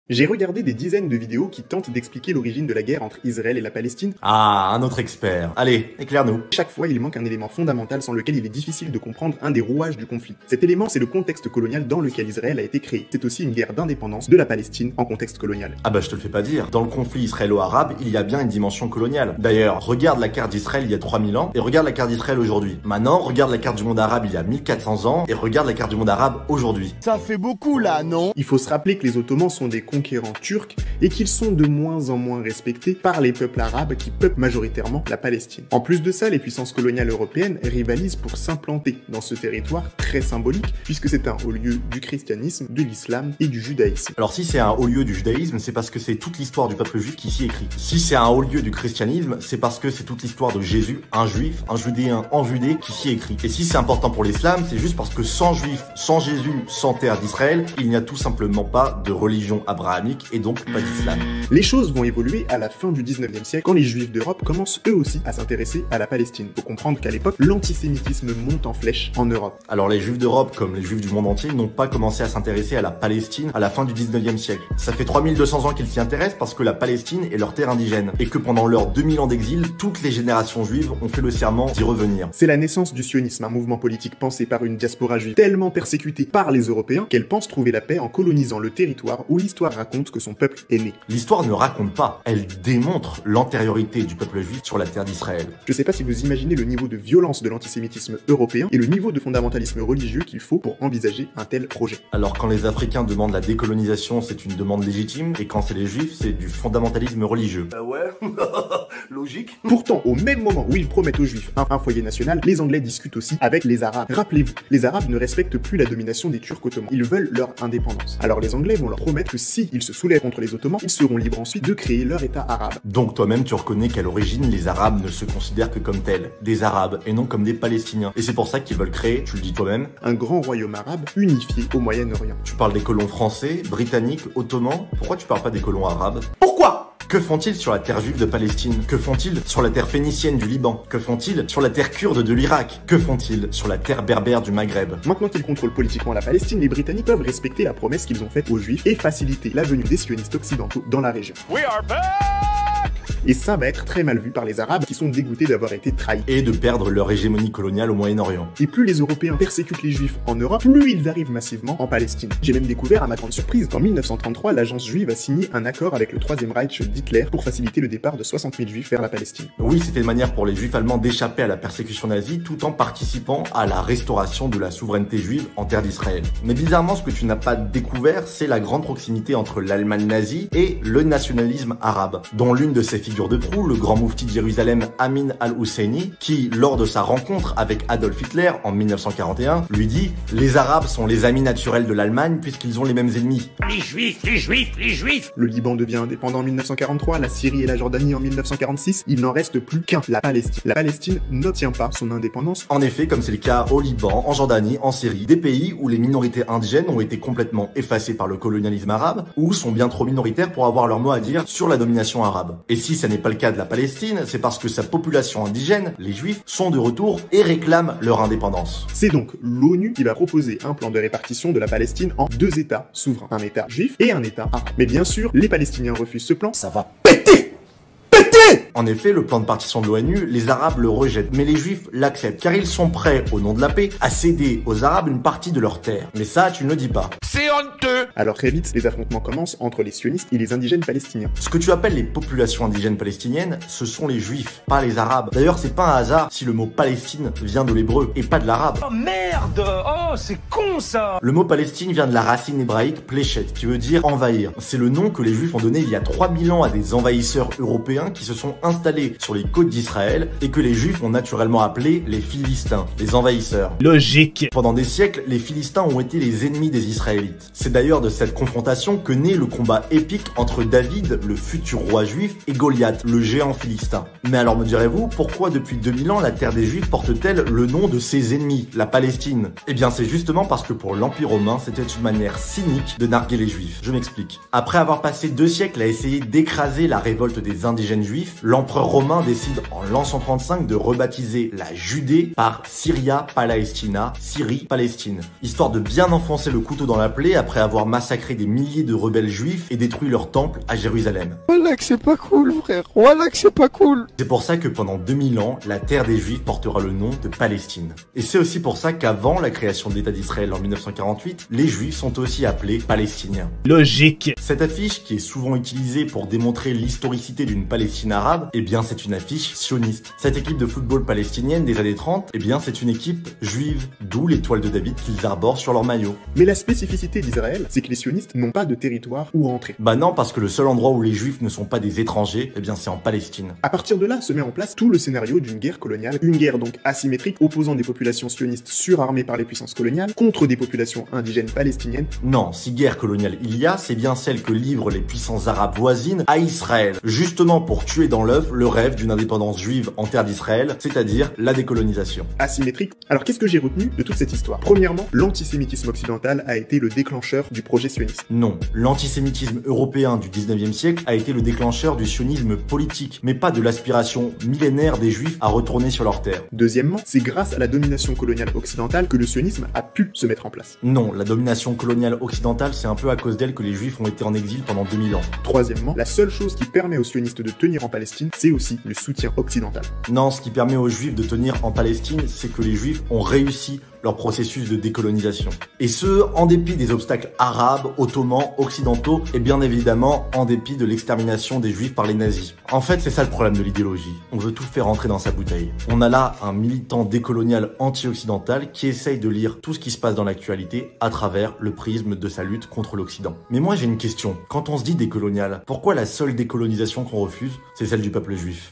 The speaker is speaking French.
J'ai regardé des dizaines de vidéos qui tentent d'expliquer l'origine de la guerre entre Israël et la Palestine. Ah, un autre expert. Allez, éclaire-nous. Chaque fois, il manque un élément fondamental sans lequel il est difficile de comprendre un des rouages du conflit. Cet élément, c'est le contexte colonial dans lequel Israël a été créé. C'est aussi une guerre d'indépendance de la Palestine en contexte colonial. Ah bah je te le fais pas dire. Dans le conflit israélo-arabe, il y a bien une dimension coloniale. D'ailleurs, regarde la carte d'Israël il y a 3000 ans et regarde la carte d'Israël aujourd'hui. Maintenant, regarde la carte du monde arabe il y a 1400 ans et regarde la carte du monde arabe aujourd'hui. Ça fait beaucoup là, non? Il faut se rappeler que les Ottomans sont des conquérants turcs et qu'ils sont de moins en moins respectés par les peuples arabes qui peuplent majoritairement la Palestine. En plus de ça, les puissances coloniales européennes rivalisent pour s'implanter dans ce territoire très symbolique, puisque c'est un haut lieu du christianisme, de l'islam et du judaïsme. Alors si c'est un haut lieu du judaïsme, c'est parce que c'est toute l'histoire du peuple juif qui s'y écrit. Si c'est un haut lieu du christianisme, c'est parce que c'est toute l'histoire de Jésus, un juif, un judéen en Judée qui s'y écrit. Et si c'est important pour l'islam, c'est juste parce que sans juifs, sans Jésus, sans terre d'Israël, il n'y a tout simplement pas de religion abrahamique et donc pas d'islam. Les choses vont évoluer à la fin du 19e siècle quand les juifs d'Europe commencent eux aussi à s'intéresser à la Palestine. Faut comprendre qu'à l'époque, l'antisémitisme monte en flèche en Europe. Alors les juifs d'Europe, comme les juifs du monde entier, n'ont pas commencé à s'intéresser à la Palestine à la fin du 19e siècle. Ça fait 3200 ans qu'ils s'y intéressent parce que la Palestine est leur terre indigène et que pendant leurs 2000 ans d'exil, toutes les générations juives ont fait le serment d'y revenir. C'est la naissance du sionisme, un mouvement politique pensé par une diaspora juive tellement persécutée par les Européens qu'elle pense trouver la paix en colonisant le territoire où l'histoire raconte que son peuple est né. L'histoire ne raconte pas, elle démontre l'antériorité du peuple juif sur la terre d'Israël. Je sais pas si vous imaginez le niveau de violence de l'antisémitisme européen et le niveau de fondamentalisme religieux qu'il faut pour envisager un tel projet. Alors quand les Africains demandent la décolonisation, c'est une demande légitime, et quand c'est les Juifs, c'est du fondamentalisme religieux. Ah ouais. Logique. Pourtant, au même moment où ils promettent aux Juifs un foyer national, les Anglais discutent aussi avec les Arabes. Rappelez-vous, les Arabes ne respectent plus la domination des Turcs ottomans. Ils veulent leur indépendance. Alors les Anglais vont leur promettre que si ils se soulèvent contre les Ottomans, ils seront libres ensuite de créer leur État arabe. Donc toi-même tu reconnais qu'à l'origine, les Arabes ne se considèrent que comme tels, des Arabes, et non comme des Palestiniens. Et c'est pour ça qu'ils veulent créer, tu le dis toi-même, un grand royaume arabe unifié au Moyen-Orient. Tu parles des colons français, britanniques, ottomans, pourquoi tu parles pas des colons arabes? Pourquoi? Que font-ils sur la terre juive de Palestine? Que font-ils sur la terre phénicienne du Liban? Que font-ils sur la terre kurde de l'Irak? Que font-ils sur la terre berbère du Maghreb? Maintenant qu'ils contrôlent politiquement la Palestine, les Britanniques peuvent respecter la promesse qu'ils ont faite aux Juifs et faciliter la venue des sionistes occidentaux dans la région. We are back! Et ça va être très mal vu par les Arabes qui sont dégoûtés d'avoir été trahis. Et de perdre leur hégémonie coloniale au Moyen-Orient. Et plus les Européens persécutent les Juifs en Europe, plus ils arrivent massivement en Palestine. J'ai même découvert à ma grande surprise qu'en 1933, l'agence juive a signé un accord avec le Troisième Reich d'Hitler pour faciliter le départ de 60 000 Juifs vers la Palestine. Oui, c'était une manière pour les Juifs allemands d'échapper à la persécution nazie tout en participant à la restauration de la souveraineté juive en terre d'Israël. Mais bizarrement, ce que tu n'as pas découvert, c'est la grande proximité entre l'Allemagne nazie et le nationalisme arabe, dont l'une de ses figures de proue, le grand moufti de Jérusalem Amin al-Husseini, qui, lors de sa rencontre avec Adolf Hitler en 1941, lui dit « Les Arabes sont les amis naturels de l'Allemagne puisqu'ils ont les mêmes ennemis. » Les Juifs, les Juifs, les Juifs! Le Liban devient indépendant en 1943, la Syrie et la Jordanie en 1946, il n'en reste plus qu'un, la Palestine. La Palestine n'obtient pas son indépendance. En effet, comme c'est le cas au Liban, en Jordanie, en Syrie, des pays où les minorités indigènes ont été complètement effacées par le colonialisme arabe, ou sont bien trop minoritaires pour avoir leur mot à dire sur la domination arabe. Et si ça n'est pas le cas de la Palestine, c'est parce que sa population indigène, les Juifs, sont de retour et réclament leur indépendance. C'est donc l'ONU qui va proposer un plan de répartition de la Palestine en deux États souverains, un État juif et un État arabe. Mais bien sûr, les Palestiniens refusent ce plan. Ça va péter! En effet, le plan de partition de l'ONU, les Arabes le rejettent, mais les Juifs l'acceptent, car ils sont prêts, au nom de la paix, à céder aux Arabes une partie de leurs terres. Mais ça, tu ne le dis pas. C'est honteux! Alors très vite, les affrontements commencent entre les sionistes et les indigènes palestiniens. Ce que tu appelles les populations indigènes palestiniennes, ce sont les Juifs, pas les Arabes. D'ailleurs, c'est pas un hasard si le mot Palestine vient de l'hébreu et pas de l'arabe. Oh merde! Oh, c'est con ça! Le mot Palestine vient de la racine hébraïque pléchet, qui veut dire envahir. C'est le nom que les Juifs ont donné il y a 3000 ans à des envahisseurs européens qui se sont installés sur les côtes d'Israël et que les Juifs ont naturellement appelé les Philistins, les envahisseurs. Logique. Pendant des siècles, les Philistins ont été les ennemis des Israélites. C'est d'ailleurs de cette confrontation que naît le combat épique entre David, le futur roi juif, et Goliath, le géant philistin. Mais alors me direz-vous, pourquoi depuis 2000 ans la terre des Juifs porte-t-elle le nom de ses ennemis, la Palestine? Eh bien c'est justement parce que pour l'Empire romain, c'était une manière cynique de narguer les Juifs. Je m'explique. Après avoir passé 2 siècles à essayer d'écraser la révolte des indigènes juifs, l'empereur romain décide en l'an 135 de rebaptiser la Judée par Syria Palestina, Syrie-Palestine, histoire de bien enfoncer le couteau dans la plaie après avoir massacré des milliers de rebelles juifs et détruit leur temple à Jérusalem. Voilà que c'est pas cool, frère. Voilà que c'est pas cool. C'est pour ça que pendant 2000 ans, la terre des Juifs portera le nom de Palestine. Et c'est aussi pour ça qu'avant la création de l'État d'Israël en 1948, les Juifs sont aussi appelés Palestiniens. Logique. Cette affiche, qui est souvent utilisée pour démontrer l'historicité d'une Palestine arabe, eh bien c'est une affiche sioniste. Cette équipe de football palestinienne des années 30, eh bien c'est une équipe juive, d'où l'étoile de David qu'ils arborent sur leur maillot. Mais la spécificité d'Israël, c'est que les sionistes n'ont pas de territoire où rentrer. Bah non, parce que le seul endroit où les Juifs ne sont pas des étrangers, eh bien c'est en Palestine. À partir de là se met en place tout le scénario d'une guerre coloniale, une guerre donc asymétrique opposant des populations sionistes surarmées par les puissances coloniales contre des populations indigènes palestiniennes. Non, si guerre coloniale il y a, c'est bien celle que livrent les puissances arabes voisines à Israël, justement pour tuer dans l'œuf le rêve d'une indépendance juive en terre d'Israël, c'est-à-dire la décolonisation. Asymétrique. Alors qu'est-ce que j'ai retenu de toute cette histoire? Premièrement, l'antisémitisme occidental a été le déclencheur du projet sioniste. Non, l'antisémitisme européen du 19e siècle a été le déclencheur du sionisme politique, mais pas de l'aspiration millénaire des Juifs à retourner sur leur terre. Deuxièmement, c'est grâce à la domination coloniale occidentale que le sionisme a pu se mettre en place. Non, la domination coloniale occidentale, c'est un peu à cause d'elle que les Juifs ont été en exil pendant 2000 ans. Troisièmement, la seule chose qui permet aux sionistes de tenir en Palestine, c'est aussi le soutien occidental. Non, ce qui permet aux Juifs de tenir en Palestine, c'est que les Juifs ont réussi leur processus de décolonisation. Et ce, en dépit des obstacles arabes, ottomans, occidentaux, et bien évidemment en dépit de l'extermination des Juifs par les nazis. En fait, c'est ça le problème de l'idéologie. On veut tout faire rentrer dans sa bouteille. On a là un militant décolonial anti-occidental qui essaye de lire tout ce qui se passe dans l'actualité à travers le prisme de sa lutte contre l'Occident. Mais moi j'ai une question. Quand on se dit décolonial, pourquoi la seule décolonisation qu'on refuse, c'est celle du peuple juif ?